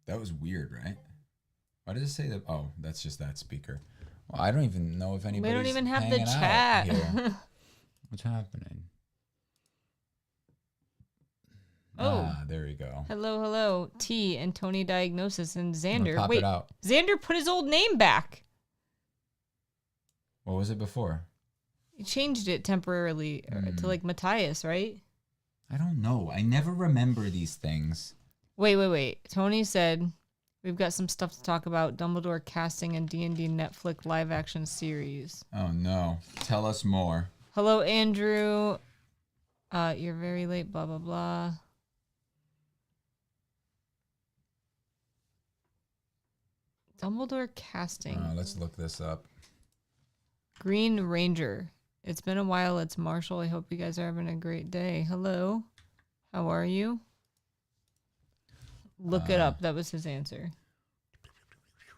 That was weird, right? Why does it say that? Oh, that's just that speaker. Well, I don't even know if anybody's We don't even have the hanging chat. out here. What's happening? Oh. There we go. Hello. T and Tony Diagnosis and Xander. Pop Wait, it out. Xander put his old name back. What was it before? He changed it temporarily to like Matthias, right? I don't know. I never remember these things. Wait. Tony said we've got some stuff to talk about. Dumbledore casting and D&D Netflix live action series. Oh no. Tell us more. Hello, Andrew. You're very late, blah, blah, blah. Dumbledore casting. Let's look this up. Green Ranger. It's been a while. It's Marshall. I hope you guys are having a great day. Hello. How are you? Look it up. That was his answer.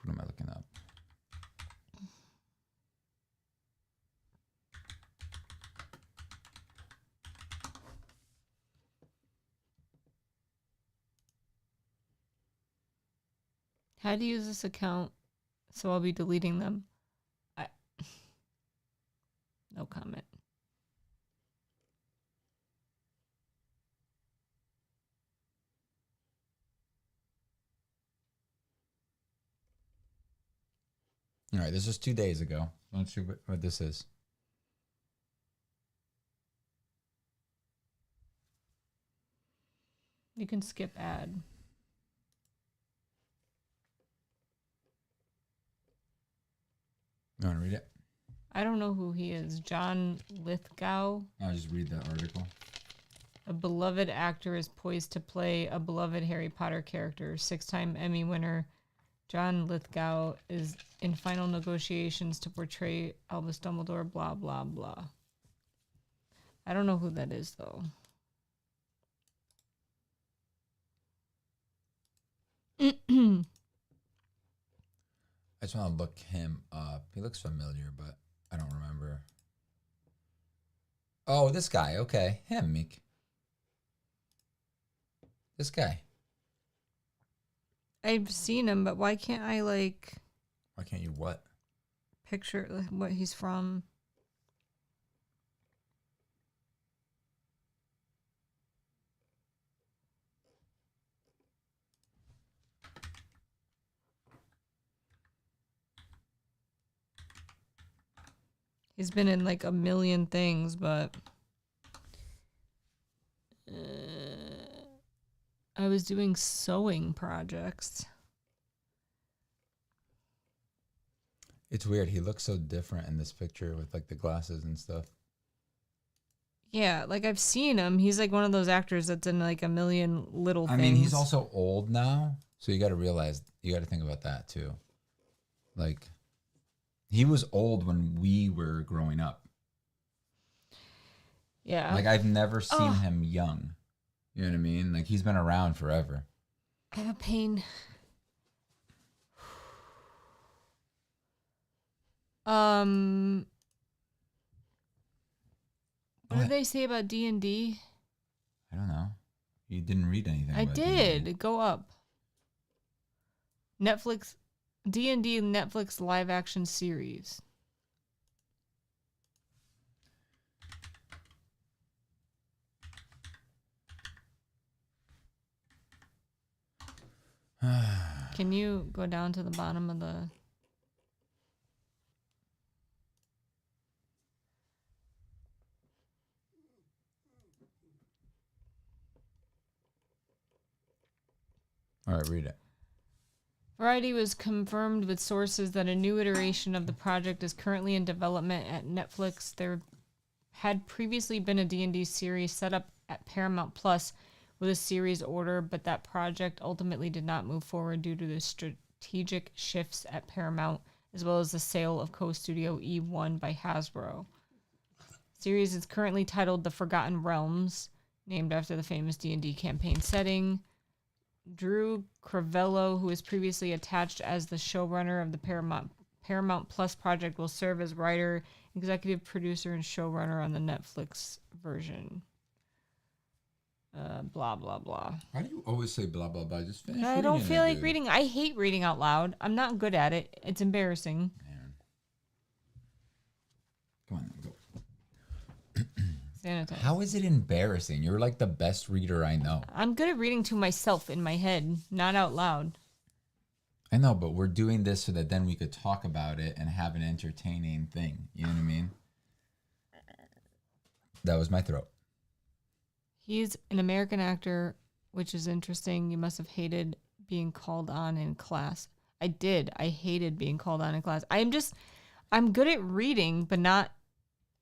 What am I looking up? How to use this account, so I'll be deleting them. No comment. All right, this was 2 days ago. Let's see what this is. You can skip ad. You want to read it? I don't know who he is. John Lithgow. I'll just read the article. A beloved actor is poised to play a beloved Harry Potter character. 6-time Emmy winner John Lithgow is in final negotiations to portray Albus Dumbledore, blah, blah, blah. I don't know who that is, though. I just want to look him up. He looks familiar, but I don't remember. Oh, this guy. Okay. Him, Meek. This guy. I've seen him, but why can't I, like... Why can't you what? Picture what he's from. He's been in like a million things, but I was doing sewing projects. It's weird. He looks so different in this picture with like the glasses and stuff. Yeah, like I've seen him. He's like one of those actors that's in like a million little things. I mean, he's also old now, so you got to realize, you got to think about that too. Like, he was old when we were growing up. Yeah. Like, I've never seen him young. You know what I mean? Like, he's been around forever. I have a pain. What did they say about D&D? I don't know. You didn't read anything I about did. D&D. Go up. Netflix, D&D Netflix live action series. Can you go down to the bottom of the... All right, read it. Variety was confirmed with sources that a new iteration of the project is currently in development at Netflix. There had previously been a D&D series set up at Paramount Plus with a series order, but that project ultimately did not move forward due to the strategic shifts at Paramount, as well as the sale of co-studio E1 by Hasbro. The series is currently titled The Forgotten Realms, named after the famous D&D campaign setting. Drew Crivello, who was previously attached as the showrunner of the Paramount Plus project, will serve as writer, executive producer, and showrunner on the Netflix version. Blah blah blah. Why do you always say blah blah blah? Just finish. I don't feel like dude. reading. I hate reading out loud. I'm not good at it. It's embarrassing. Man. Come on, go. Sanitize. How is it embarrassing? You're like the best reader I know. I'm good at reading to myself in my head, not out loud. I know, but we're doing this so that then we could talk about it and have an entertaining thing. You know what I mean? That was my throat. He's an American actor, which is interesting. You must have hated being called on in class. I did. I hated being called on in class. I'm good at reading, but not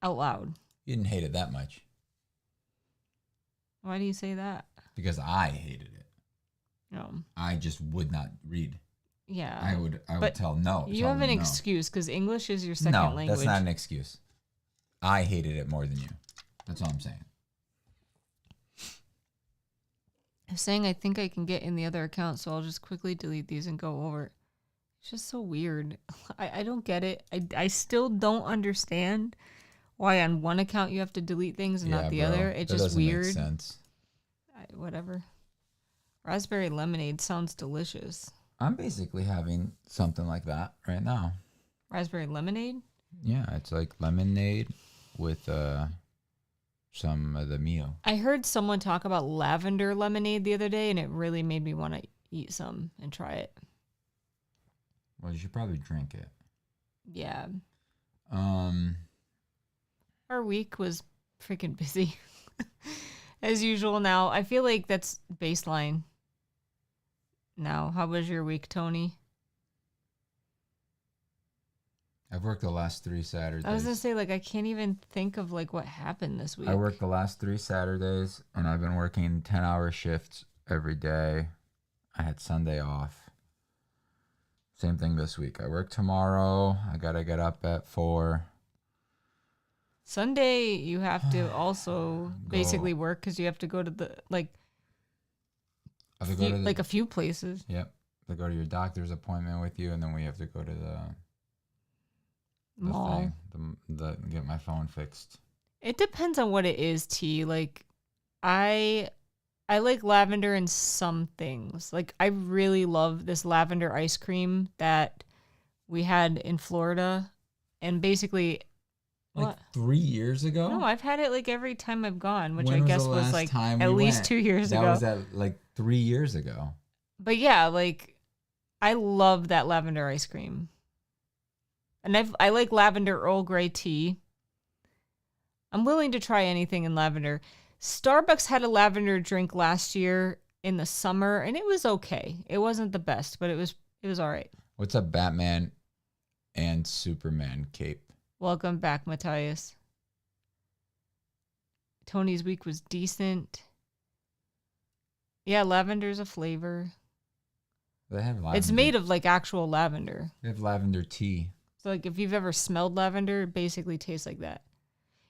out loud. You didn't hate it that much. Why do you say that? Because I hated it. No. I just would not read. Yeah. I would tell no. You have an excuse because English is your second language. No, that's not an excuse. I hated it more than you. That's all I'm saying. I'm saying I think I can get in the other account, so I'll just quickly delete these and go over it. It's just so weird. I don't get it. I still don't understand why on one account you have to delete things and not the other. It's just weird. Make sense. Whatever. Raspberry lemonade sounds delicious. I'm basically having something like that right now. Raspberry lemonade? Yeah, it's like lemonade with some of the Mio. I heard someone talk about lavender lemonade the other day, and it really made me want to eat some and try it. Well, you should probably drink it. Yeah. Our week was freaking busy. As usual now. I feel like that's baseline. Now, how was your week, Tony? I've worked the last 3 Saturdays. I was going to say, like, I can't even think of, like, what happened this week. I worked the last 3 Saturdays, and I've been working 10-hour shifts every day. I had Sunday off. Same thing this week. I work tomorrow. I got to get up at 4. Sunday, you have to also basically work because you have to go to the, like, a few places. Yep. To go to your doctor's appointment with you, and then we have to go to the mall. Get my phone fixed. It depends on what it is, T. Like, I like lavender in some things. Like, I really love this lavender ice cream that we had in Florida. And basically... Like 3 years ago? No, I've had it like every time I've gone, which When I guess was like at least 2 years ago. That was at like 3 years ago. But yeah, like I love that lavender ice cream. And I like lavender Earl Grey tea. I'm willing to try anything in lavender. Starbucks had a lavender drink last year in the summer, and it was okay. It wasn't the best, but it was all right. What's a Batman and Superman cape? Welcome back, Matthias. Tony's week was decent. Yeah, lavender's a flavor. They have lavender. It's made of like actual lavender. They have lavender tea. So like if you've ever smelled lavender, it basically tastes like that.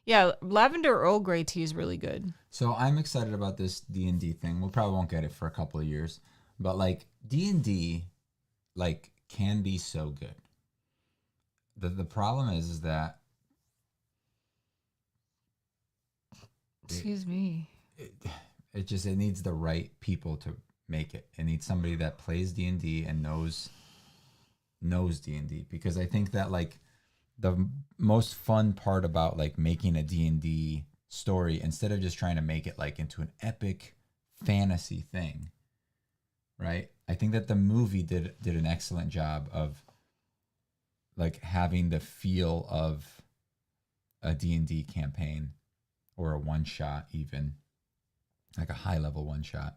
Yeah, lavender Earl Grey tea is really good. So I'm excited about this D&D thing. We probably won't get it for a couple of years, but like D&D, like can be so good. The problem is that. Excuse me. It needs the right people to make it. It needs somebody that plays D&D and knows D&D, because I think that like the most fun part about like making a D&D story, instead of just trying to make it like into an epic fantasy thing, right? I think that the movie did an excellent job of like having the feel of a D&D campaign or a one shot, even like a high level one shot.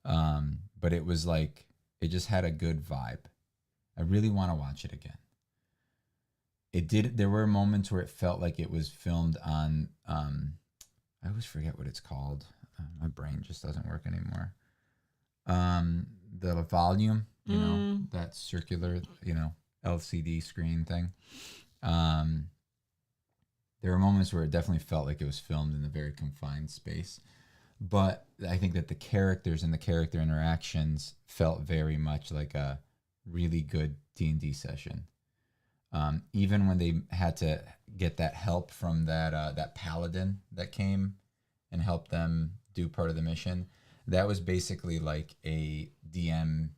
But it was like, it just had a good vibe. I really want to watch it again. There were moments where it felt like it was filmed on, I always forget what it's called. My brain just doesn't work anymore. The volume, that circular, LCD screen thing. There were moments where it definitely felt like it was filmed in a very confined space. But I think that the characters and the character interactions felt very much like a really good D&D session. Even when they had to get that help from that paladin that came and helped them do part of the mission. That was basically like a DM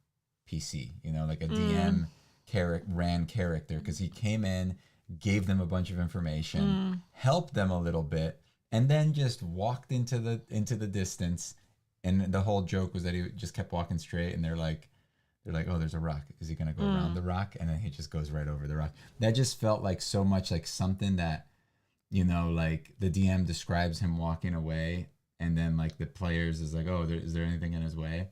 PC, you know, like a DM character, because he came in, gave them a bunch of information, helped them a little bit, and then just walked into the distance. And the whole joke was that he just kept walking straight, and they're like, oh, there's a rock. Is he gonna go around the rock? And then he just goes right over the rock. That just felt like so much like something that, you know, like the DM describes him walking away, and then like the players is like, oh, is there anything in his way?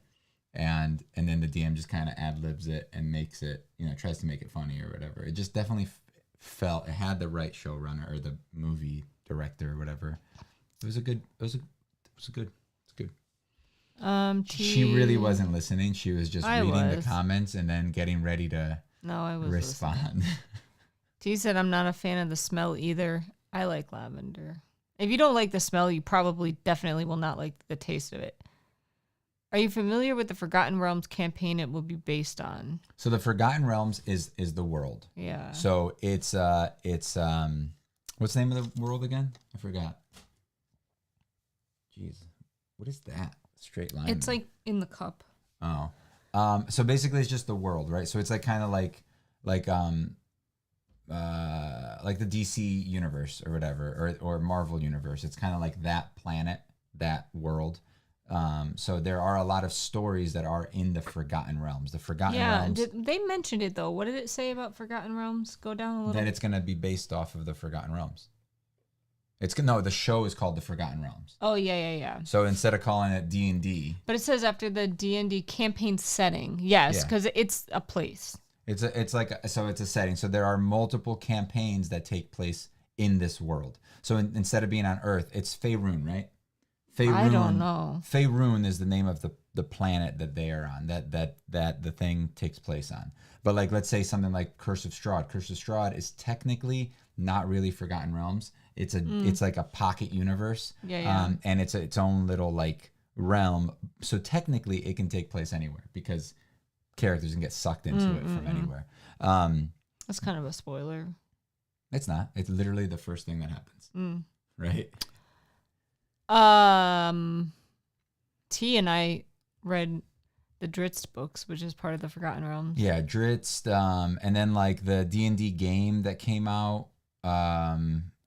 And then the DM just kind of ad-libs it and makes it, you know, tries to make it funny or whatever. It just definitely felt, it had the right showrunner or the movie director or whatever. It was good. She really wasn't listening. She was just reading the comments and then getting ready to respond. T said, I'm not a fan of the smell either. I like lavender. If you don't like the smell, you probably definitely will not like the taste of it. Are you familiar with the Forgotten Realms campaign it will be based on? So the Forgotten Realms is the world. Yeah. So it's what's the name of the world again? I forgot. Jeez. What is that? Straight line. It's like in the cup. Oh. So basically it's just the world, right? So it's like kind of like the DC universe or whatever, or Marvel universe. It's kind of like that planet, that world. So there are a lot of stories that are in the Forgotten Realms. The Forgotten Realms. Yeah, they mentioned it though. What did it say about Forgotten Realms? Go down a little. That it's going to be based off of the Forgotten Realms. The show is called the Forgotten Realms. Oh yeah. So instead of calling it D&D, but it says after the D&D campaign setting. Yes, because it's a place. It's a setting. So there are multiple campaigns that take place in this world. So instead of being on Earth, it's Faerun, right? Faerun, I don't know. Faerun is the name of the planet that they are on, that the thing takes place on. But like, let's say something like Curse of Strahd. Curse of Strahd is technically not really Forgotten Realms. It's like a pocket universe. Yeah. And it's its own little like realm. So technically it can take place anywhere because characters can get sucked into it from anywhere. That's kind of a spoiler. It's not. It's literally the first thing that happens. Right? T and I read the Dritz books, which is part of the Forgotten Realms. Yeah, Dritz, and then like the D&D game that came out,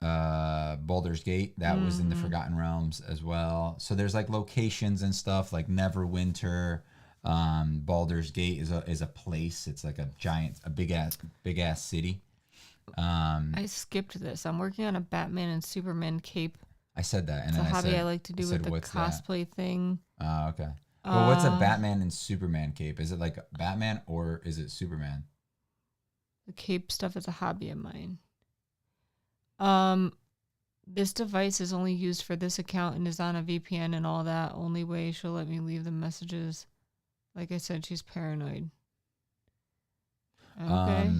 Baldur's Gate, that was in the Forgotten Realms as well. So there's like locations and stuff like Neverwinter. Baldur's Gate is a place. It's like a big ass city. I skipped this. I'm working on a Batman and Superman cape. I said that, and it's then a hobby I like to do with the cosplay thing. Oh, okay. Well, what's a Batman and Superman cape? Is it like Batman or is it Superman? The cape stuff is a hobby of mine. This device is only used for this account and is on a VPN and all that. Only way she'll let me leave the messages. Like I said, she's paranoid. Okay.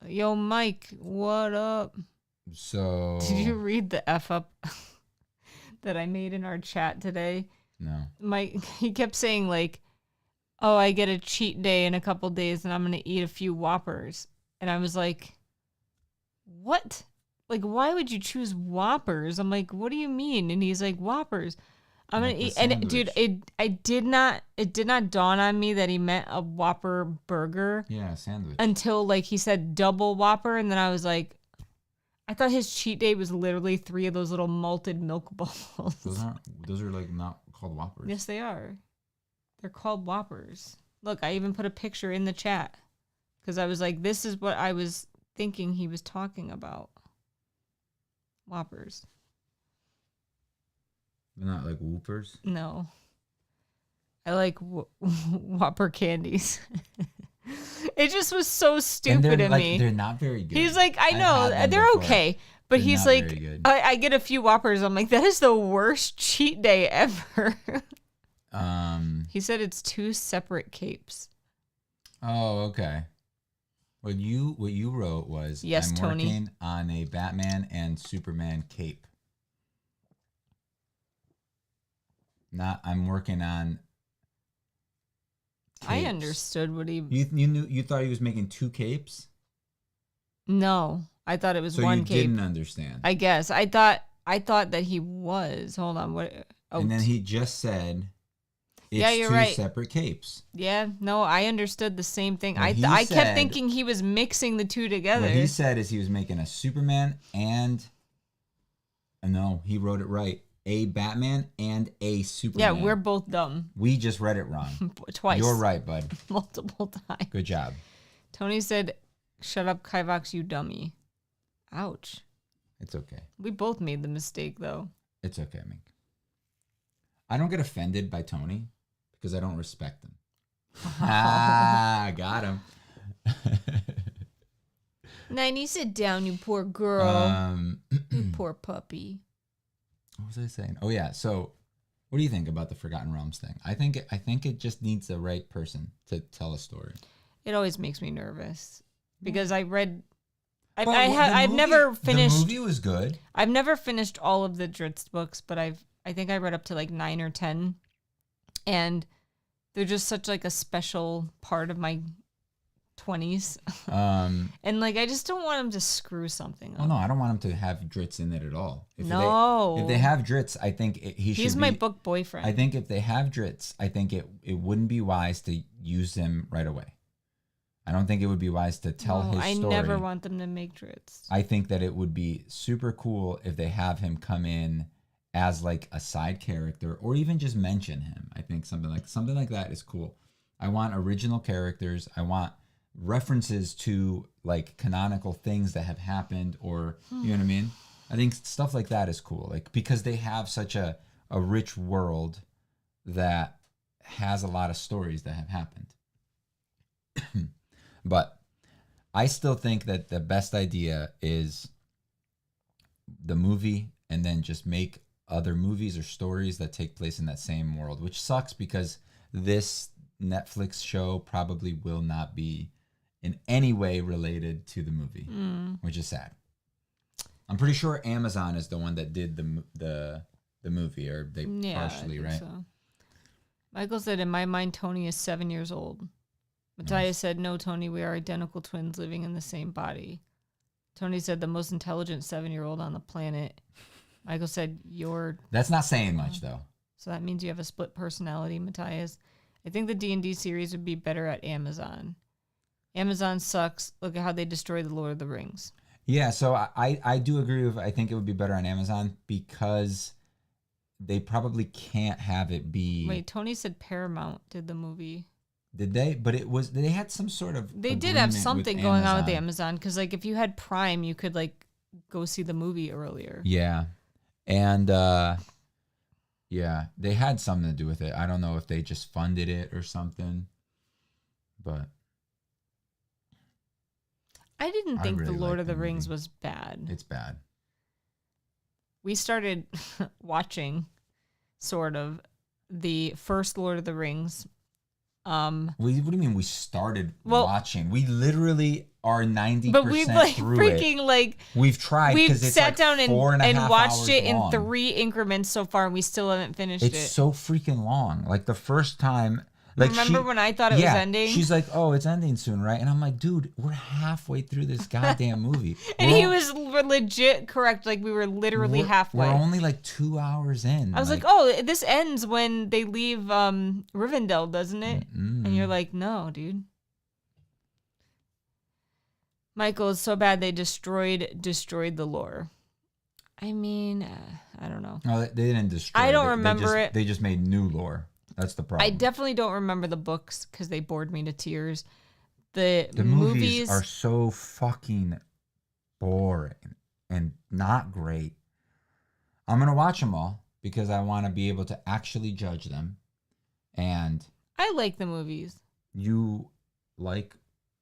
Yo, Mike, what up? So did you read the F up that I made in our chat today? No. Mike, he kept saying like, oh, I get a cheat day in a couple days and I'm going to eat a few Whoppers. And I was like, what? Like, why would you choose Whoppers? I'm like, what do you mean? And he's like, Whoppers. I'm going to eat. And dude, it did not dawn on me that he meant a Whopper burger. Yeah, sandwich. Until like he said double Whopper. And then I was like, I thought his cheat day was literally 3 of those little malted milk balls. Those are like not called Whoppers. Yes, they are. They're called Whoppers. Look, I even put a picture in the chat because I was like, this is what I was thinking he was talking about. Whoppers. They're not like Whoopers? No. I like Whopper candies. It just was so stupid to me. They're not very good. He's like, I know, they're okay. But he's like, I get a few Whoppers. I'm like, that is the worst cheat day ever. He said it's 2 separate capes. Oh, okay. What you wrote was, yes, I'm Tony. working on a Batman and Superman cape. I'm working on capes. I understood what he... You thought he was making 2 capes? No, I thought it was so one you cape. Didn't understand. I guess. I thought that he was. Hold on. What? Oh, And then he just said it's yeah, you're two right. separate capes. Yeah, no, I understood the same thing. What he I said- kept thinking he was mixing the two together. What he said is he was making a Superman and no, he wrote it right. A Batman and a Superman. Yeah, we're both dumb. We just read it wrong. Twice. You're right, bud. Multiple times. Good job. Tony said, "Shut up, Kivox, you dummy." Ouch. It's okay. We both made the mistake, though. It's okay, Mink. I don't get offended by Tony because I don't respect him. I got him. 90, sit down, you poor girl. You What poor puppy. was I saying? Oh yeah. So, what do you think about the Forgotten Realms thing? I think it just needs the right person to tell a story. It always makes me nervous because I read. But I've never finished. The movie was good. I've never finished all of the Dritz books, but I think I read up to like 9 or 10, and they're just such like a special part of my 20s. And like I just don't want them to screw something up. Well, no, I don't want him to have Dritz in it at all. If they have Dritz, I think He's my book boyfriend. I think if they have Dritz, I think it wouldn't be wise to use him right away. I don't think it would be wise to tell his story. I never want them to make Dritz. I think that it would be super cool if they have him come in as like a side character or even just mention him. I think something like that is cool. I want original characters. I want references to like canonical things that have happened or you know what I mean? I think stuff like that is cool. Like because they have such a rich world that has a lot of stories that have happened. But I still think that the best idea is the movie and then just make other movies or stories that take place in that same world, which sucks because this Netflix show probably will not be in any way related to the movie, which is sad. I'm pretty sure Amazon is the one that did the movie, or they partially, right? So. Michael said, in my mind, Tony is 7 years old. Matthias said, no, Tony, we are identical twins living in the same body. Tony said, the most intelligent 7-year-old on the planet. Michael said, That's not saying much, though. So that means you have a split personality, Matthias. I think the D&D series would be better at Amazon. Amazon sucks. Look at how they destroy the Lord of the Rings. Yeah, so I do agree with, I think it would be better on Amazon because they probably can't have it be... Wait, Tony said Paramount did the movie. Did they? But they had some sort of... They did have something going on with Amazon because like if you had Prime, you could like go see the movie earlier. Yeah. And yeah, they had something to do with it. I don't know if they just funded it or something, but... I didn't think The Lord of the Rings was bad. It's bad. We started watching sort of the first Lord of the Rings. What do you mean we started watching? We literally are 90% but we've like through freaking it. like We've tried. We've it's sat like down and watched it long. in 3 increments so far, and we still haven't finished it. It's so freaking long. Like the first time. Like remember when I thought it was ending? She's like, "Oh, it's ending soon, right?" And I'm like, "Dude, we're halfway through this goddamn movie." And he was legit correct. Like we were literally halfway. We're only like 2 hours in. I was like, "Oh, this ends when they leave Rivendell, doesn't it?" And you're like, "No, dude." Michael, it's so bad they destroyed the lore. I mean, I don't know. No, they didn't destroy. I don't remember it. They just made new lore. That's the problem. I definitely don't remember the books because they bored me to tears. The movies are so fucking boring and not great. I'm going to watch them all because I want to be able to actually judge them. And I like the movies. You like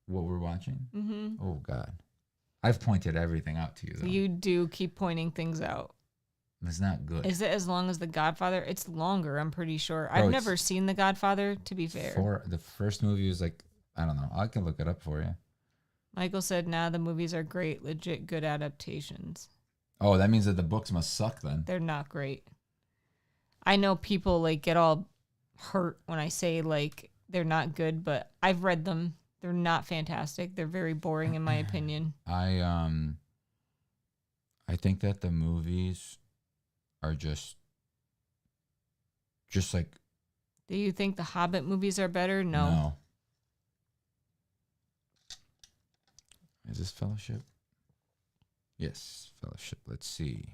what we're watching? Mm-hmm. Oh, God. I've pointed everything out to you, though. You do keep pointing things out. It's not good. Is it as long as The Godfather? It's longer, I'm pretty sure. I've never seen The Godfather, to be fair. The first movie was like, I don't know. I can look it up for you. Michael said, nah, the movies are great. Legit good adaptations. Oh, that means that the books must suck then. They're not great. I know people like get all hurt when I say like they're not good, but I've read them. They're not fantastic. They're very boring in my opinion. I think that the movies are just just like Do you think the Hobbit movies are better? No. no. Is this Fellowship? Yes, Fellowship. Let's see.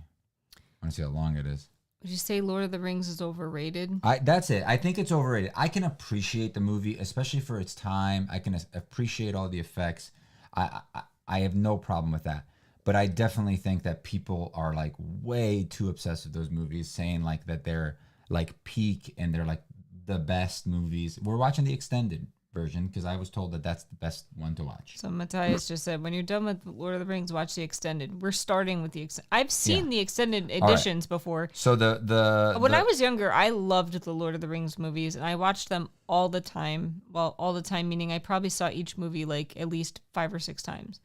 I want to see how long it is. Would you say Lord of the Rings is overrated? That's it. I think it's overrated. I can appreciate the movie, especially for its time. I can appreciate all the effects. I have no problem with that. But I definitely think that people are like way too obsessed with those movies, saying like that they're like peak and they're like the best movies. We're watching the extended version because I was told that that's the best one to watch. So Matthias just said, when you're done with Lord of the Rings, watch the extended. We're starting with the I've seen the extended editions before. So when I was younger, I loved the Lord of the Rings movies, and I watched them all the time. Well, all the time meaning I probably saw each movie like at least 5 or 6 times.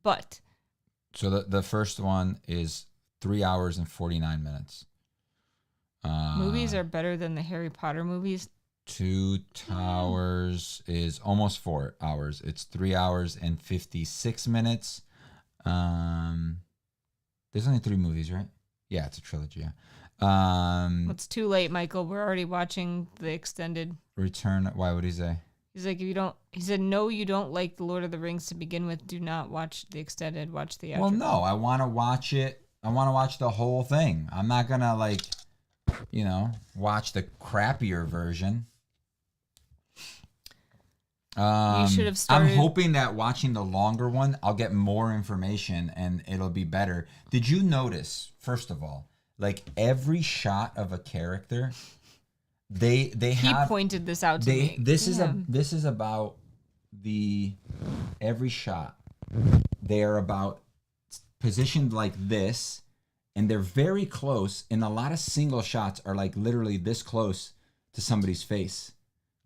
But so the first one is 3 hours and 49 minutes. Movies are better than the Harry Potter movies. Two Towers is almost 4 hours. It's 3 hours and 56 minutes. There's only 3 movies, right? Yeah, it's a trilogy. Yeah. It's too late, Michael. We're already watching the extended. Return. Why would he say? He's like, if you don't. He said, no, you don't like the Lord of the Rings to begin with. Do not watch the extended. Watch the. Well, no, I want to watch it. I want to watch the whole thing. I'm not gonna watch the crappier version. You should have started. I'm hoping that watching the longer one, I'll get more information and it'll be better. Did you notice, first of all, like every shot of a character, he pointed this out to me. This is about every shot. They are about positioned like this, and they're very close. And a lot of single shots are like literally this close to somebody's face,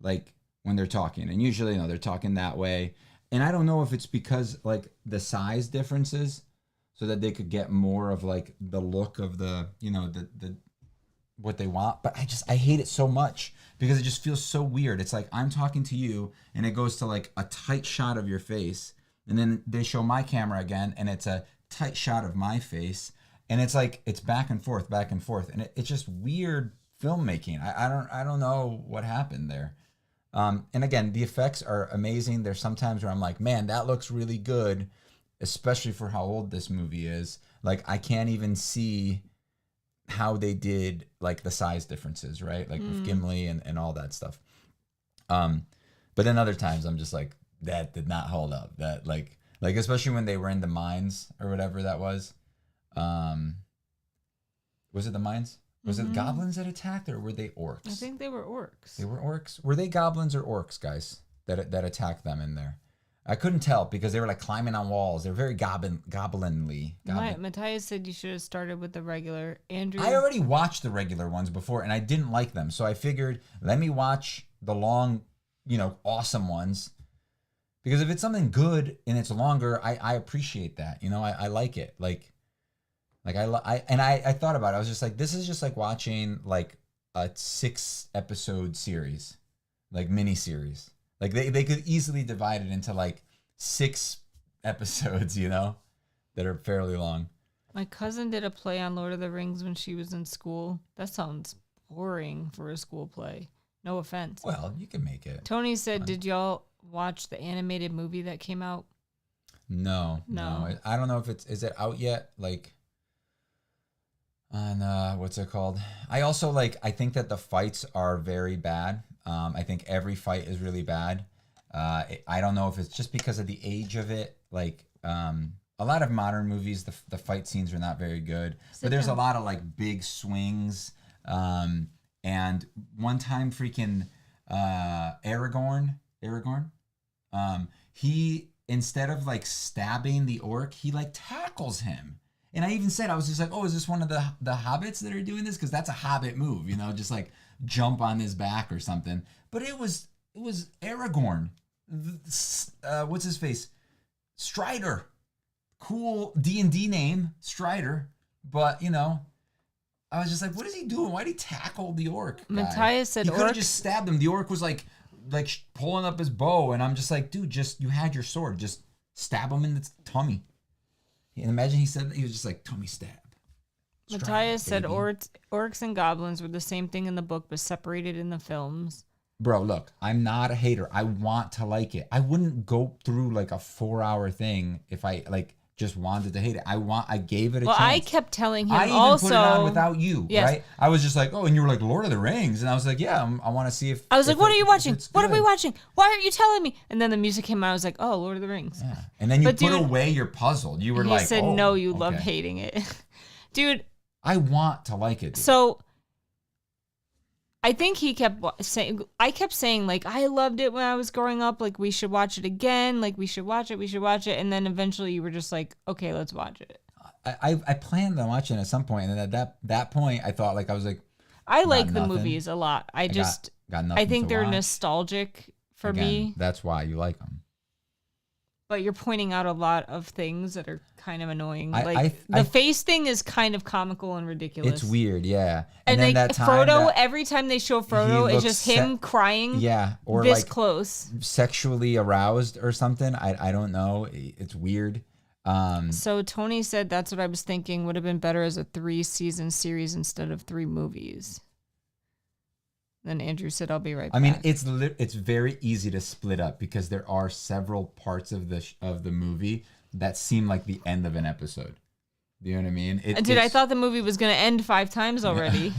like when they're talking. And usually, they're talking that way. And I don't know if it's because like the size differences, so that they could get more of like the look of the what they want. But I hate it so much because it just feels so weird. It's like I'm talking to you and it goes to like a tight shot of your face, and then they show my camera again and it's a tight shot of my face, and it's like it's back and forth, and it's just weird filmmaking. I don't know what happened there. And again, the effects are amazing. There's sometimes where I'm like, man, that looks really good, especially for how old this movie is. Like I can't even see how they did like the size differences, right? Like with Gimli and all that stuff. But then other times I'm just like, that did not hold up. That like especially when they were in the mines or whatever that was. Was it the mines? Was it goblins that attacked, or were they orcs? I think they were orcs. They were orcs? Were they goblins or orcs, guys, that attacked them in there? I couldn't tell because they were like climbing on walls. They're very goblinly. Matthias said you should have started with the regular. Andrew, I already watched the regular ones before, and I didn't like them. So I figured, let me watch the long, awesome ones. Because if it's something good and it's longer, I appreciate that. I like it. I thought about it. I was just like, this is just like watching like a 6-episode series, like mini series. Like they could easily divide it into like 6 episodes, that are fairly long. My cousin did a play on Lord of the Rings when she was in school. That sounds boring for a school play. No offense. Well, you can make it. Tony said, did y'all watch the animated movie that came out? No. I don't know if is it out yet? Like on what's it called? I also I think that the fights are very bad. I think every fight is really bad. I don't know if it's just because of the age of it. A lot of modern movies, the fight scenes are not very good. But there's a lot of big swings. And one time freaking Aragorn, he, instead of stabbing the orc, he tackles him. And I even said, I was just like, oh, is this one of the hobbits that are doing this? Because that's a hobbit move, just jump on his back or something. But it was Aragorn. What's his face? Strider. Cool D&D name, Strider. But, I was just like, what is he doing? Why'd he tackle the orc guy? Matthias said he could have just stabbed him. The orc was like pulling up his bow. And I'm just like, dude, you had your sword. Just stab him in the tummy. And imagine he said that he was just like, tummy stab. Matthias said orcs and goblins were the same thing in the book, but separated in the films. Bro, look, I'm not a hater. I want to like it. I wouldn't go through like a 4-hour thing if I like just wanted to hate it. I gave it a chance. I kept telling him I even also put it on without you, yes. right? I was just like, oh, and you were like Lord of the Rings, and I was like, yeah, I want to see if. I was like, what are you watching? What are we good. watching? Why aren't you telling me? And then the music came out. I was like, oh, Lord of the Rings. Yeah. And then you put away your puzzle. You were like, he said, oh, no, you okay. love hating it, dude. I want to like it. Dude. So. I think he kept saying, I kept saying, like, I loved it when I was growing up. Like, we should watch it again. Like, we should watch it. We should watch it. And then eventually you were just like, okay, let's watch it. I planned on watching it at some point. And then at that point, I thought, like, I was like, I like the movies a lot. I just, got nothing I think to they're watch. nostalgic for Again, me. That's why you like them. But you're pointing out a lot of things that are kind of annoying. I the face thing is kind of comical and ridiculous. It's weird, yeah. And then like that time Frodo, every time they show Frodo, it's just him crying. Yeah, or this like close, sexually aroused or something. I don't know. It's weird. So Tony said that's what I was thinking would have been better as a 3-season series instead of 3 movies. Then Andrew said, "I'll be right back." I mean, it's very easy to split up because there are several parts of the movie that seem like the end of an episode. Do you know what I mean? Dude, I thought the movie was going to end 5 times already.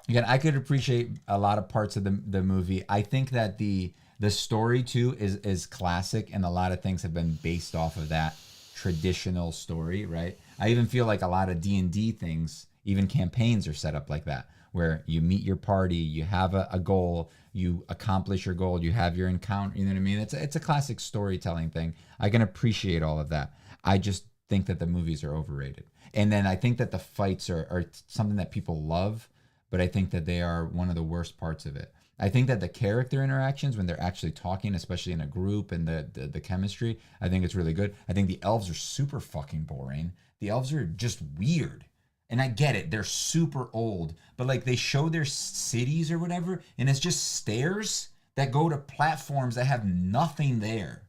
Again, I could appreciate a lot of parts of the movie. I think that the story too is classic, and a lot of things have been based off of that traditional story, right? I even feel like a lot of D&D things, even campaigns, are set up like that, where you meet your party, you have a goal, you accomplish your goal, you have your encounter. You know what I mean? It's a classic storytelling thing. I can appreciate all of that. I just think that the movies are overrated. And then I think that the fights are something that people love, but I think that they are one of the worst parts of it. I think that the character interactions, when they're actually talking, especially in a group, and the chemistry, I think it's really good. I think the elves are super fucking boring. The elves are just weird. And I get it, they're super old, but like they show their cities or whatever, and it's just stairs that go to platforms that have nothing there.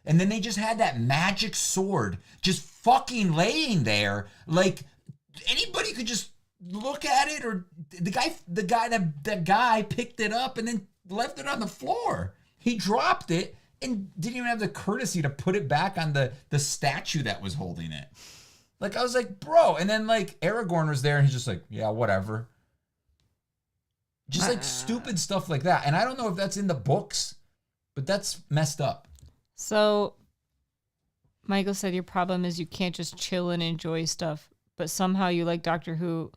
And then they just had that magic sword just fucking laying there. Like anybody could just look at it, or that guy picked it up and then left it on the floor. He dropped it and didn't even have the courtesy to put it back on the statue that was holding it. Like, I was like, bro. And then, like, Aragorn was there, and he's just like, yeah, whatever. Just, like, stupid stuff like that. And I don't know if that's in the books, but that's messed up. So, Michael said your problem is you can't just chill and enjoy stuff, but somehow you like Doctor Who,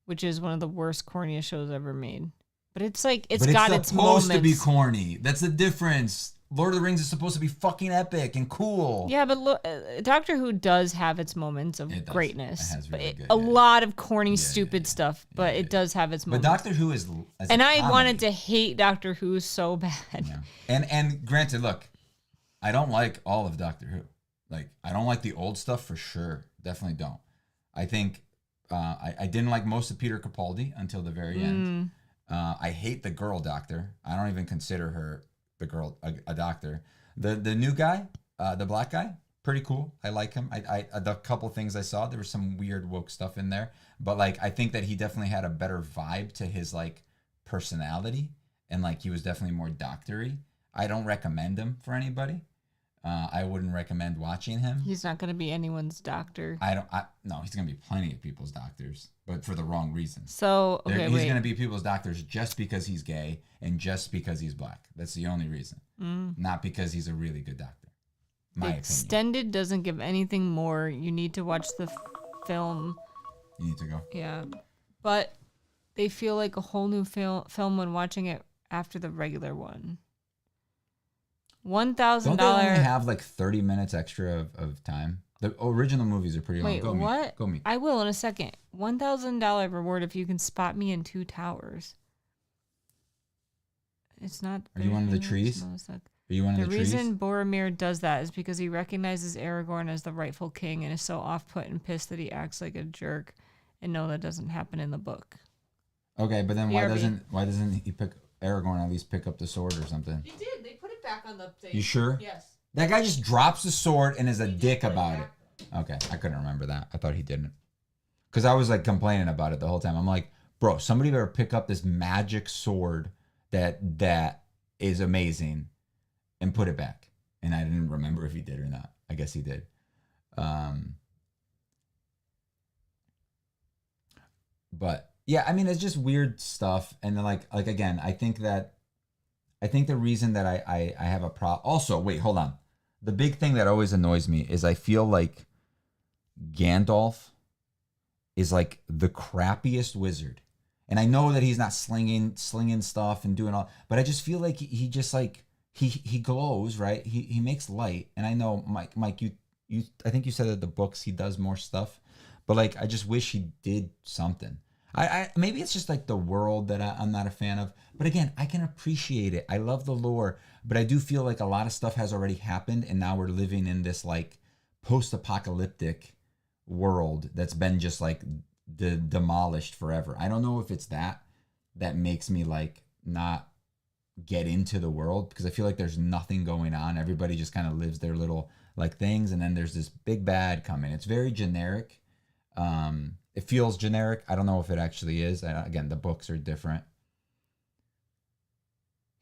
which is one of the worst, corniest shows ever made. But it's like, it's got its moments. It's supposed to be corny. That's the difference. Lord of the Rings is supposed to be fucking epic and cool. Yeah, but look, Doctor Who does have its moments of greatness. It has really good, a lot of corny, stupid stuff, but it does have its moments. But Doctor Who is... And I wanted to hate Doctor Who so bad. Yeah. And granted, look, I don't like all of Doctor Who. Like, I don't like the old stuff for sure. Definitely don't. I think I didn't like most of Peter Capaldi until the very end. I hate the girl doctor. I don't even consider her... the girl, a doctor. The new guy, the black guy, pretty cool. I like him. I the couple things I saw, there was some weird woke stuff in there, but like I think that he definitely had a better vibe to his like personality, and like he was definitely more doctory. I don't recommend him for anybody. I wouldn't recommend watching him. He's not going to be anyone's doctor. No, he's going to be plenty of people's doctors, but for the wrong reasons. So, okay, he's going to be people's doctors just because he's gay and just because he's black. That's the only reason. Not because he's a really good doctor. My opinion. Extended doesn't give anything more. You need to watch the film. You need to go. Yeah. But they feel like a whole new film when watching it after the regular one. $1,000. Don't they only have like 30 minutes extra of time? The original movies are pretty long. Wait, what? Go me. I will in a second. $1,000 reward if you can spot me in 2 towers. It's not. Are you one of the trees? Are you one of the trees? The reason Boromir does that is because he recognizes Aragorn as the rightful king and is so off-put and pissed that he acts like a jerk. And no, that doesn't happen in the book. Okay, but then why doesn't he pick Aragorn at least pick up the sword or something? He did. They put it back on the thing. You sure? Yes. That guy just drops the sword and is a dick about it. Okay, I couldn't remember that. I thought he didn't. Because I was like complaining about it the whole time. I'm like, bro, somebody better pick up this magic sword that is amazing and put it back. And I didn't remember if he did or not. I guess he did. But yeah, I mean, it's just weird stuff. And then like again, I think the reason that I have a problem. Also, wait, hold on. The big thing that always annoys me is I feel like Gandalf is like the crappiest wizard. And I know that he's not slinging stuff and doing all, but I just feel like he just like he glows, right? He makes light. And I know Mike, you I think you said that the books he does more stuff, but like I just wish he did something. I maybe it's just like the world that I'm not a fan of. But again, I can appreciate it. I love the lore, but I do feel like a lot of stuff has already happened, and now we're living in this like post-apocalyptic world that's been just like demolished forever. I don't know if it's that makes me like not get into the world, because I feel like there's nothing going on. Everybody just kind of lives their little like things, and then there's this big bad coming. It's very generic. It feels generic. I don't know if it actually is. Again, the books are different.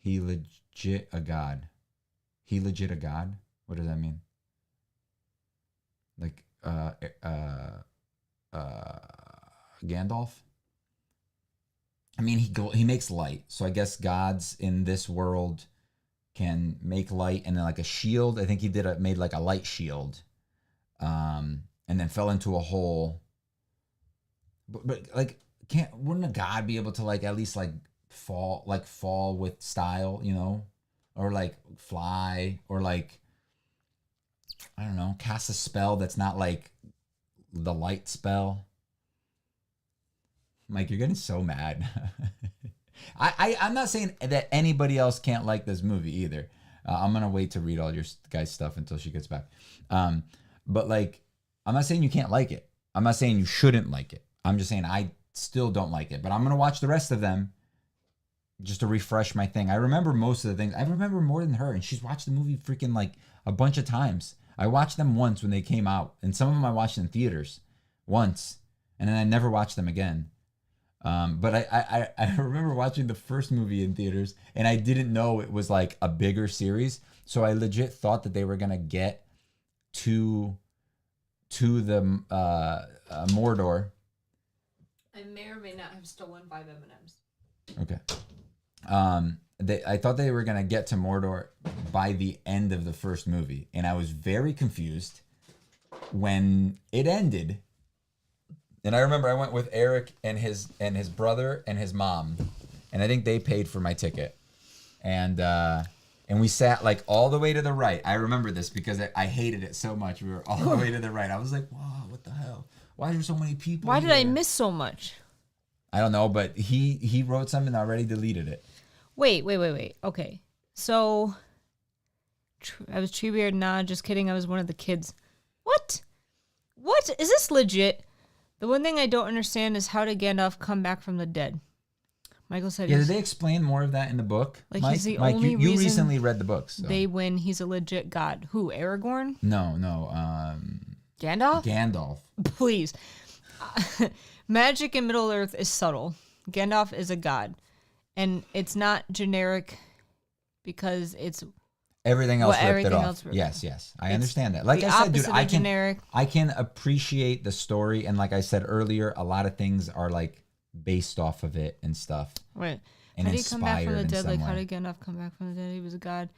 He legit a god. He legit a god? What does that mean? Like Gandalf? I mean, he makes light. So I guess gods in this world can make light, and then like a shield. I think he made like a light shield. And then fell into a hole. But like, wouldn't a god be able to like at least like fall with style, you know, or like fly, or like, I don't know, cast a spell that's not like the light spell? Mike, you're getting so mad. I'm not saying that anybody else can't like this movie either. I'm gonna wait to read all your guys' stuff until she gets back. But like, I'm not saying you can't like it. I'm not saying you shouldn't like it. I'm just saying I still don't like it. But I'm going to watch the rest of them just to refresh my thing. I remember most of the things. I remember more than her. And she's watched the movie freaking like a bunch of times. I watched them once when they came out. And some of them I watched in theaters once. And then I never watched them again. But I remember watching the first movie in theaters. And I didn't know it was like a bigger series. So I legit thought that they were going to get to the Mordor. I may or may not have stolen 5 M&Ms. Okay. I thought they were gonna get to Mordor by the end of the first movie, and I was very confused when it ended. And I remember I went with Eric and his brother and his mom, and I think they paid for my ticket, and we sat like all the way to the right. I remember this because I hated it so much. We were all the way to the right. I was like, wow, what the hell? Why are there so many people? Why did I miss so much? I don't know, but he wrote something and already deleted it. Wait. Okay. So, I was Treebeard. Nah, just kidding. I was one of the kids. What? What? Is this legit? The one thing I don't understand is how did Gandalf come back from the dead? Michael said did they explain more of that in the book? Like, Mike, he's the only you reason recently read the books. So. they win. He's a legit god. Who, Aragorn? No. Gandalf? Gandalf. Please. Magic in Middle-earth is subtle. Gandalf is a god. And it's not generic because it's... Everything else ripped it off. Else Yes. I understand that. Like I said, dude, I can appreciate the story. And like I said earlier, a lot of things are like based off of it and stuff. Right. And how did he come back from the dead? Like, how way. did Gandalf come back from the dead? He was a god.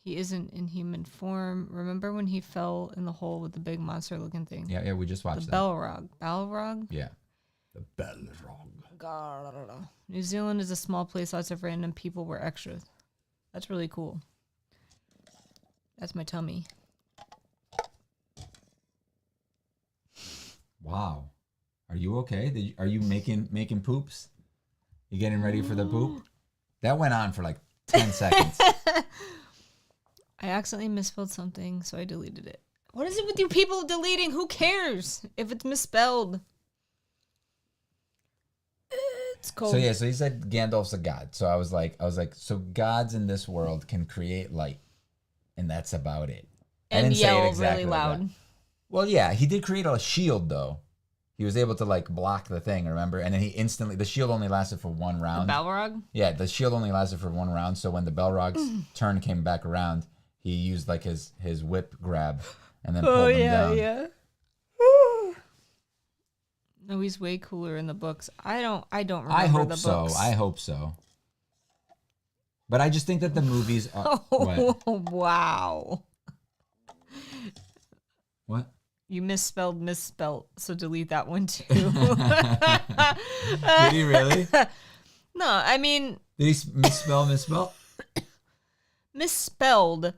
He isn't in human form. Remember when he fell in the hole with the big monster-looking thing? Yeah, we just watched that. Balrog? Yeah. The Balrog. God, I don't know. New Zealand is a small place. Lots of random people were extras. That's really cool. That's my tummy. Wow. Are you okay? Are you making poops? You getting ready for the poop? That went on for like 10 seconds. I accidentally misspelled something, so I deleted it. What is it with you people deleting? Who cares if it's misspelled? It's cold. So he said Gandalf's a god. So I was like, so gods in this world can create light, and that's about it. And yell really loud. Well, yeah, he did create a shield though. He was able to like block the thing, remember? And then the shield only lasted for one The round. Balrog? Yeah, the shield only lasted for one round. So when the Balrog's turn came back around, he used like his whip grab and then pulled him down. Yeah. No, he's way cooler in the books. I don't remember I hope the so. books. I hope so. But I just think that the movies are Oh, what? wow. What? You misspelled, so delete that one too. Did he really? No, I mean... Did he misspell? Misspelled.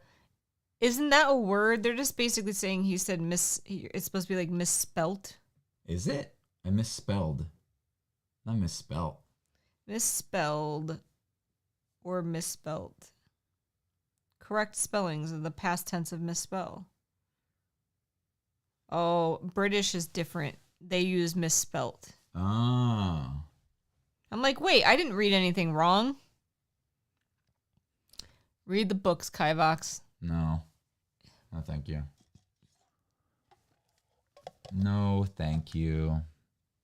Isn't that a word? They're just basically saying he said it's supposed to be like misspelt. Is it? I misspelled. Not misspelt. Misspelled or misspelt. Correct spellings of the past tense of misspell. Oh, British is different. They use misspelt. Oh. I'm like, wait, I didn't read anything wrong. Read the books, Kivox. No. No, thank you. No, thank you.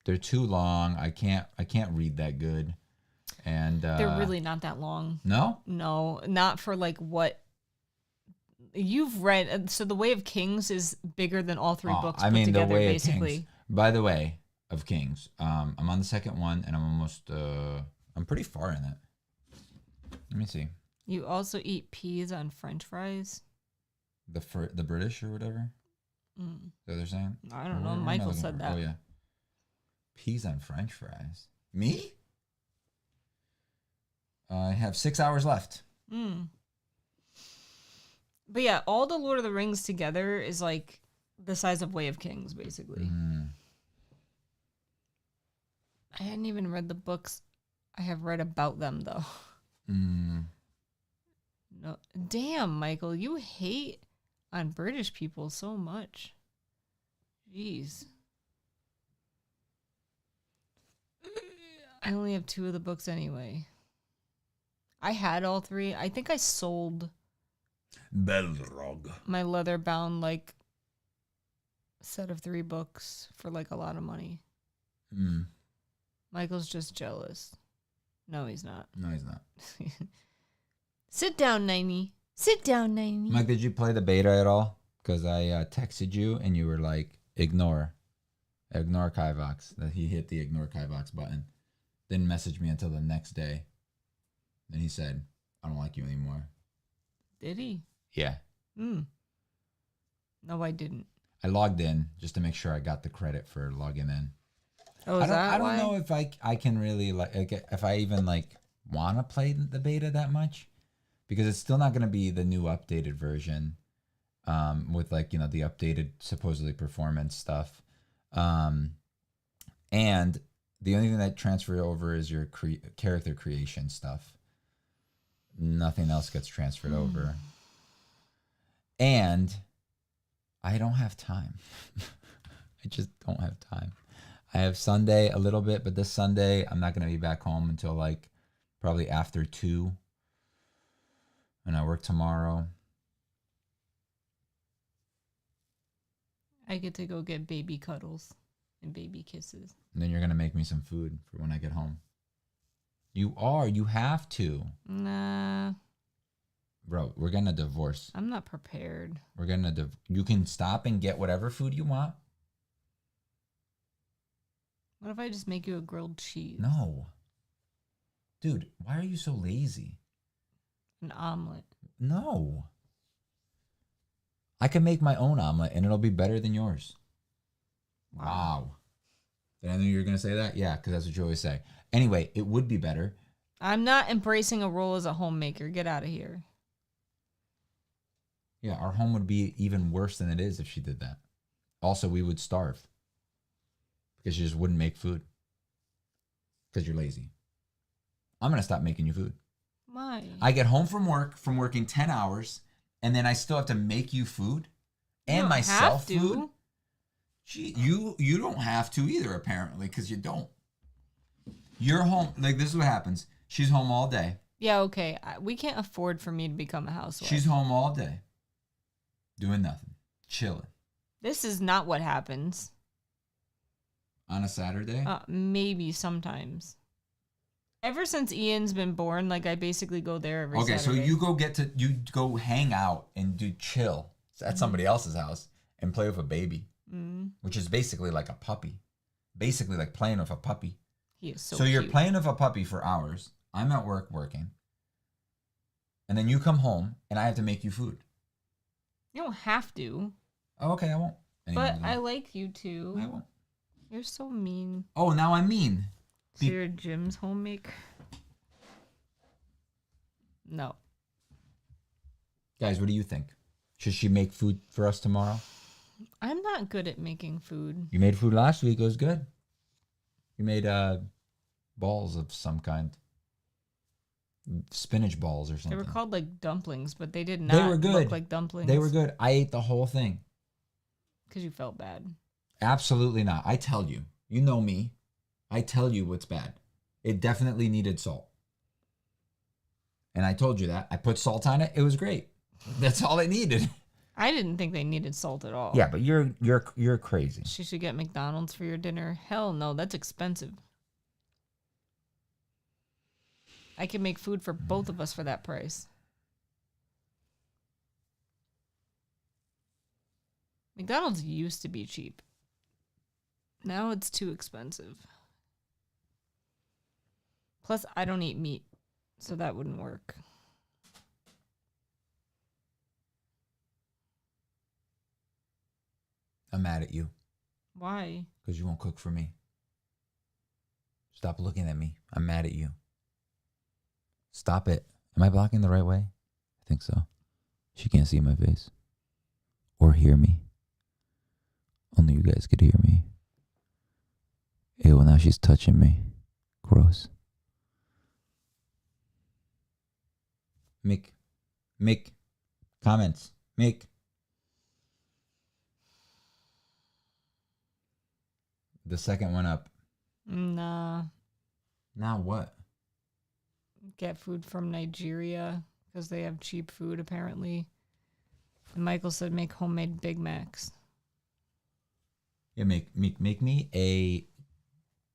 They're too long. I can't read that good. And they're really not that long. No? No, not for like what you've read. So the Way of Kings is bigger than all three books put together, the Way basically. of Kings. By the way, of Kings. I'm on the second one, and I'm almost. I'm pretty far in it. Let me see. You also eat peas on French fries. The British or whatever. Is that what they're saying? I don't know. Michael said that. Oh yeah. Peas on French fries. Me? I have 6 hours left. But yeah, all the Lord of the Rings together is like the size of Way of Kings, basically. I hadn't even read the books. I have read about them, though. No, damn, Michael, you hate on British people so much. Jeez. I only have 2 of the books anyway. I had all 3. I think I sold Balrog. my leather-bound like set of 3 books for like a lot of money. Michael's just jealous. No, he's not. No, he's not. Sit down, 90. Sit down, 90. Mike, did you play the beta at all? Because I texted you and you were like, ignore Kivox. That he hit the ignore Kivox button. Didn't message me until the next day. Then he said, I don't like you anymore. Did he? Yeah. No, I didn't. I logged in just to make sure I got the credit for logging in. Oh, I don't know if I can really like if I even like want to play the beta that much, because it's still not going to be the new updated version, with like the updated supposedly performance stuff, and the only thing that transfer over is your character creation stuff. Nothing else gets transferred over, and I don't have time. I just don't have time. I have Sunday a little bit, but this Sunday I'm not going to be back home until like probably after 2. And I work tomorrow. I get to go get baby cuddles and baby kisses. And then you're going to make me some food for when I get home. You have to. Nah. Bro, we're getting a divorce. I'm not prepared. We're getting you can stop and get whatever food you want. What if I just make you a grilled cheese? No. Dude, why are you so lazy? An omelet. No. I can make my own omelet and it'll be better than yours. Wow. Did I know you were going to say that? Yeah, because that's what you always say. Anyway, it would be better. I'm not embracing a role as a homemaker. Get out of here. Yeah, our home would be even worse than it is if she did that. Also, we would starve. Because you just wouldn't make food. Because you're lazy. I'm going to stop making you food. Why? I get home from working 10 hours, and then I still have to make you food and myself food. Gee, you don't have to either, apparently, because you don't. You're home. Like, this is what happens. She's home all day. Yeah, okay. We can't afford for me to become a housewife. She's home all day. Doing nothing. Chilling. This is not what happens. On a Saturday? Maybe sometimes. Ever since Ian's been born, like I basically go there every Saturday. So you go hang out and do chill at somebody else's house and play with a baby, which is basically like a puppy, basically like playing with a puppy. He is so So cute. you're playing with a puppy for hours. I'm at work working, and then you come home and I have to make you food. You don't have to. Oh, okay, I won't. But I like you too. I won't. You're so mean. Oh, now I'm mean. So you're Jim's homemaker? No. Guys, what do you think? Should she make food for us tomorrow? I'm not good at making food. You made food last week. It was good. You made balls of some kind. Spinach balls or something. They were called like dumplings, but they did They were not good. look like dumplings. They were good. I ate the whole thing. Because you felt bad. Absolutely not. I tell you. You know me. I tell you what's bad. It definitely needed salt. And I told you that. I put salt on it. It was great. That's all it needed. I didn't think they needed salt at all. Yeah, but you're crazy. She should get McDonald's for your dinner. Hell no, that's expensive. I can make food for both of us for that price. McDonald's used to be cheap. Now it's too expensive. Plus, I don't eat meat, so that wouldn't work. I'm mad at you. Why? Because you won't cook for me. Stop looking at me. I'm mad at you. Stop it. Am I blocking the right way? I think so. She can't see my face. Or hear me. Only you guys could hear me. Ew, now she's touching me. Gross. Mick. Comments. Mick. The second one up. Nah. Now what? Get food from Nigeria because they have cheap food apparently. And Michael said make homemade Big Macs. Yeah, make me a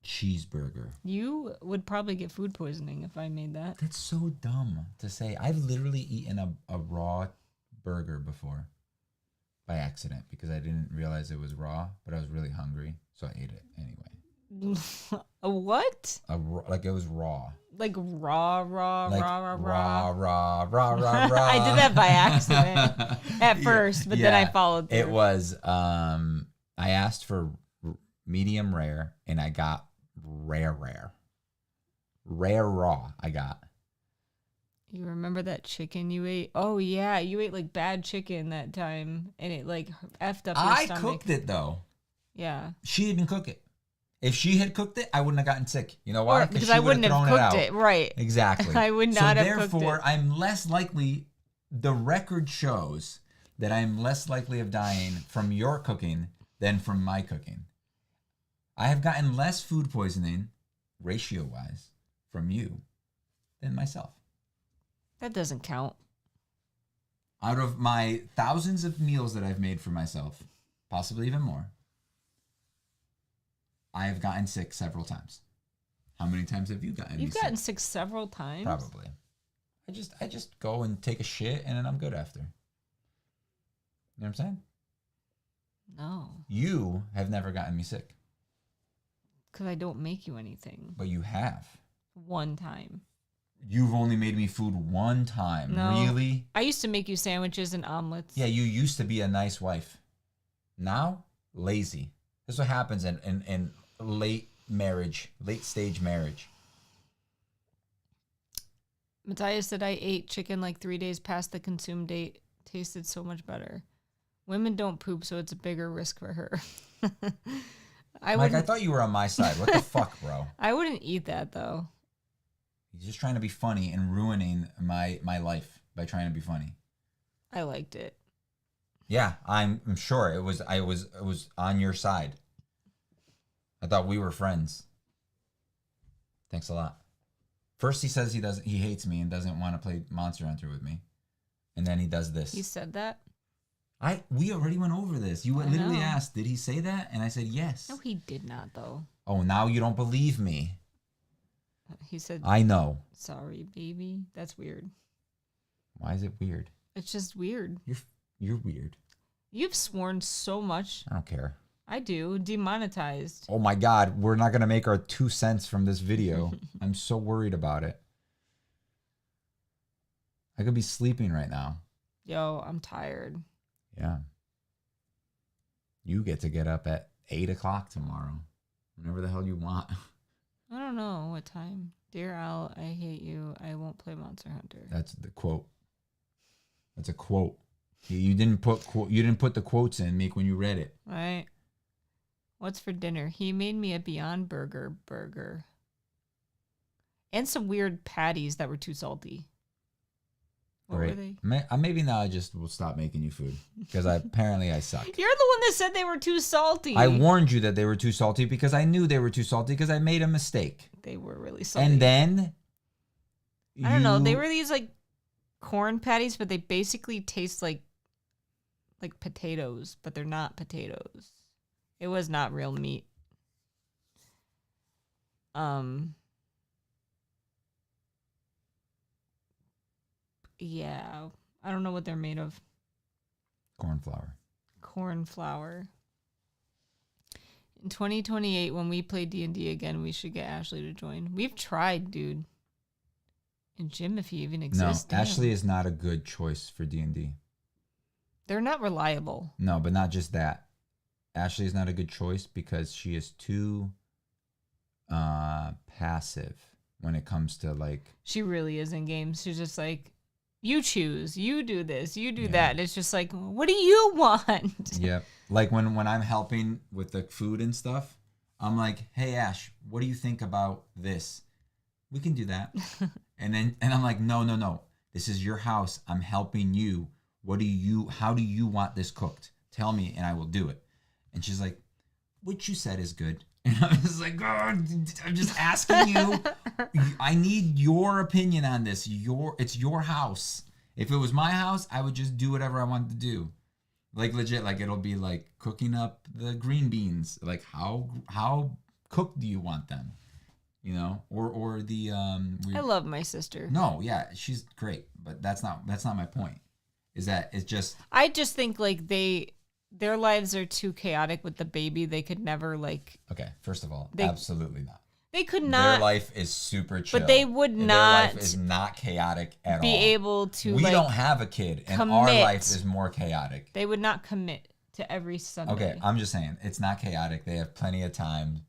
cheeseburger. You would probably get food poisoning if I made that. That's so dumb to say. I've literally eaten a raw burger before by accident because I didn't realize it was raw, but I was really hungry, so I ate it anyway. A what? Like it was raw. Like raw. Like raw. I did that by accident at first, but then I followed through. It was, I asked for medium rare and I got rare raw. I got. You remember that chicken you ate? Oh yeah, you ate like bad chicken that time, and it like effed up your stomach. I cooked it though. Yeah. She didn't cook it. If she had cooked it, I wouldn't have gotten sick. You know why? Because I wouldn't have cooked it. Right. Exactly. I would not have cooked it. So therefore, I'm less likely. The record shows that I'm less likely of dying from your cooking than from my cooking. I have gotten less food poisoning, ratio-wise, from you than myself. That doesn't count. Out of my thousands of meals that I've made for myself, possibly even more, I have gotten sick several times. How many times have you gotten You've gotten sick several times? Probably. I just go and take a shit and then I'm good after. You know what I'm saying? No. You have never gotten me sick. Because I don't make you anything. But you have. One time. You've only made me food one time. No. Really? I used to make you sandwiches and omelets. Yeah, you used to be a nice wife. Now, lazy. This is what happens in late stage marriage. Matthias said I ate chicken like 3 days past the consume date. Tasted so much better. Women don't poop, so it's a bigger risk for her. Mike, I thought you were on my side. What the fuck, bro? I wouldn't eat that, though. He's just trying to be funny and ruining my life by trying to be funny. I liked it. Yeah, I'm sure it was on your side. I thought we were friends. Thanks a lot. First he says he hates me and doesn't want to play Monster Hunter with me. And then he does this. He said that? We already went over this. You literally know. asked, did he say that? And I said yes. No, he did not, though. Oh, now you don't believe me. He said, I know. sorry, baby. That's weird. Why is it weird? It's just weird. You're weird. You've sworn so much. I don't care. I do. Demonetized. Oh my God, we're not going to make our 2 cents from this video. I'm so worried about it. I could be sleeping right now. Yo, I'm tired. Yeah. You get up at 8 o'clock tomorrow. Whenever the hell you want. I don't know what time. Dear Al, I hate you. I won't play Monster Hunter. That's the quote. That's a quote. You didn't put the quotes in, Meek, when you read it. Right. What's for dinner? He made me a Beyond burger. And some weird patties that were too salty. What were they? Maybe now I just will stop making you food. Because apparently I suck. You're the one that said they were too salty. I warned you that they were too salty because I knew they were too salty because I made a mistake. They were really salty. And then... I don't know. They were these like corn patties, but they basically taste like potatoes, but they're not potatoes. It was not real meat. Yeah. I don't know what they're made of. Corn flour. Corn flour. In 2028, when we play D&D again, we should get Ashley to join. We've tried, dude. And Jim, if he even exists. No, Ashley is not a good choice for D&D. They're not reliable. No, but not just that. Ashley is not a good choice because she is too passive when it comes to like... She really is in games. She's just like, you choose, you do this, you do that. And it's just like, what do you want? Yeah. Like when I'm helping with the food and stuff, I'm like, hey, Ash, what do you think about this? We can do that. and I'm like, no. This is your house. I'm helping you. How do you want this cooked? Tell me and I will do it. And she's like, what you said is good. And I'm just like, I'm just asking you. I need your opinion on this. It's your house. If it was my house, I would just do whatever I wanted to do. Like legit, like it'll be like cooking up the green beans. Like how cooked do you want them? You know, or the I love my sister. No, yeah, she's great, but that's not my point. Is that it's just I just think like their lives are too chaotic with the baby. They could never like. Okay, first of all, absolutely not. They could not. Their life is super chill. But they would not. Their life is not chaotic at all. Be able to. We like, don't have a kid, and commit. Our life is more chaotic. They would not commit to every Sunday. Okay, I'm just saying it's not chaotic. They have plenty of time.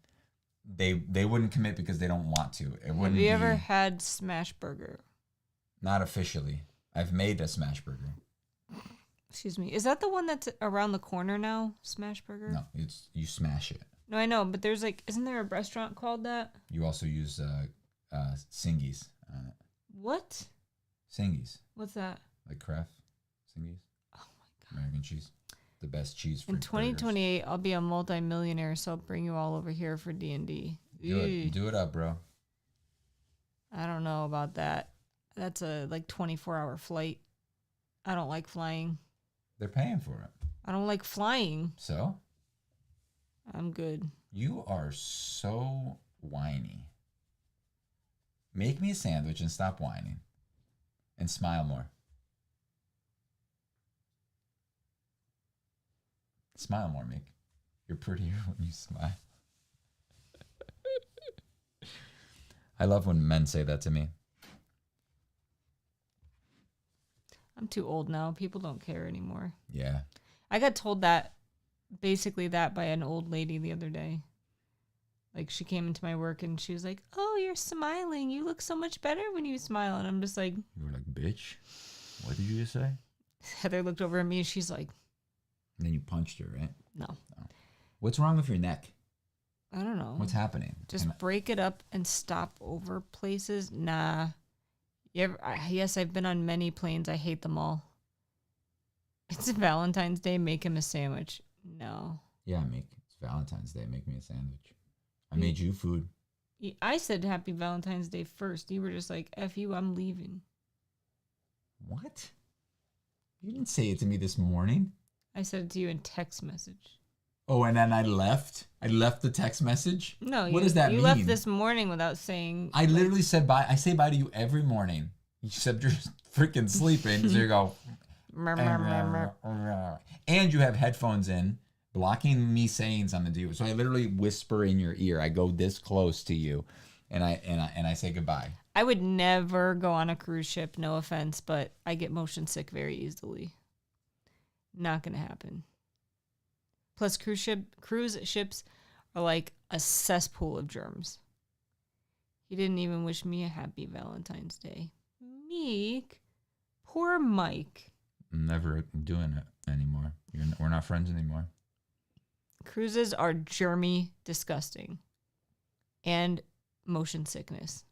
They wouldn't commit because they don't want to. It wouldn't. Have you ever had Smash Burger? Not officially. I've made a Smash Burger. Excuse me. Is that the one that's around the corner now? Smash Burger? No, you smash it. No, I know, but there's like, isn't there a restaurant called that? You also use Singies on it. What? Singies. What's that? Like Kraft Singies. Oh my god. American cheese. The best cheese for In 2028, I'll be a multi-millionaire, so I'll bring you all over here for D&D. Do it up, bro. I don't know about that. That's a like 24-hour flight. I don't like flying. They're paying for it. I don't like flying. So? I'm good. You are so whiny. Make me a sandwich and stop whining. And smile more. Smile more, Meek. You're prettier when you smile. I love when men say that to me. I'm too old now. People don't care anymore. Yeah. I got told that, basically that by an old lady the other day. Like she came into my work and she was like, oh, you're smiling. You look so much better when you smile. And I'm just like. You were like, bitch? What did you just say? Heather looked over at me and she's like. And then you punched her, right? No. What's wrong with your neck? I don't know. What's happening? Just break it up and stop over places. Nah. Yes, I've been on many planes. I hate them all. It's Valentine's Day. Make him a sandwich. No. Yeah, it's Valentine's Day. Make me a sandwich. I made you food. I said Happy Valentine's Day first. You were just like, F you, I'm leaving. What? You didn't say it to me this morning. I said it to you in text message. Oh, and then I left. I left the text message. No, what does that mean? You left this morning without saying. I literally said bye. I say bye to you every morning. Except you're freaking sleeping, so you go. And you have headphones in, blocking me saying something to you. So I literally whisper in your ear. I go this close to you, and I say goodbye. I would never go on a cruise ship. No offense, but I get motion sick very easily. Not gonna happen. Plus, cruise ships are like a cesspool of germs. He didn't even wish me a happy Valentine's Day. Meek. Poor Mike. I'm never doing it anymore. We're not friends anymore. Cruises are germy, disgusting. And motion sickness.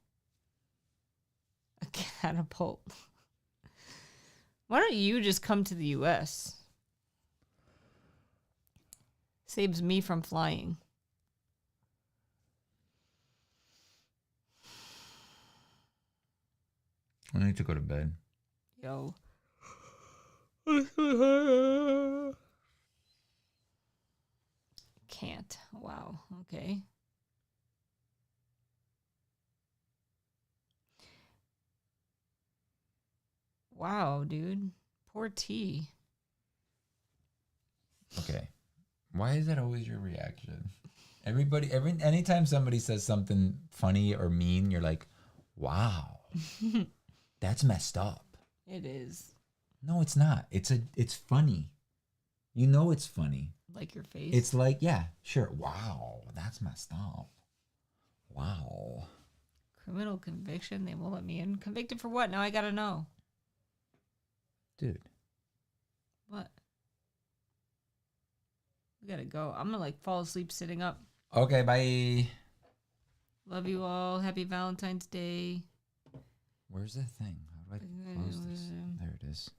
A catapult. Why don't you just come to the U.S.? Saves me from flying. I need to go to bed. Yo. Can't. Wow. Okay. Wow, dude. Poor T. Okay. Why is that always your reaction? Anytime somebody says something funny or mean, you're like, wow, that's messed up. It is. No, it's not. It's funny. You know it's funny. Like your face? It's like, yeah, sure. Wow, that's messed up. Wow. Criminal conviction? They won't let me in. Convicted for what? Now I gotta know. Dude. What? We gotta go. I'm gonna fall asleep sitting up. Okay, bye. Love you all. Happy Valentine's Day. Where's the thing? How do I close this? There it is.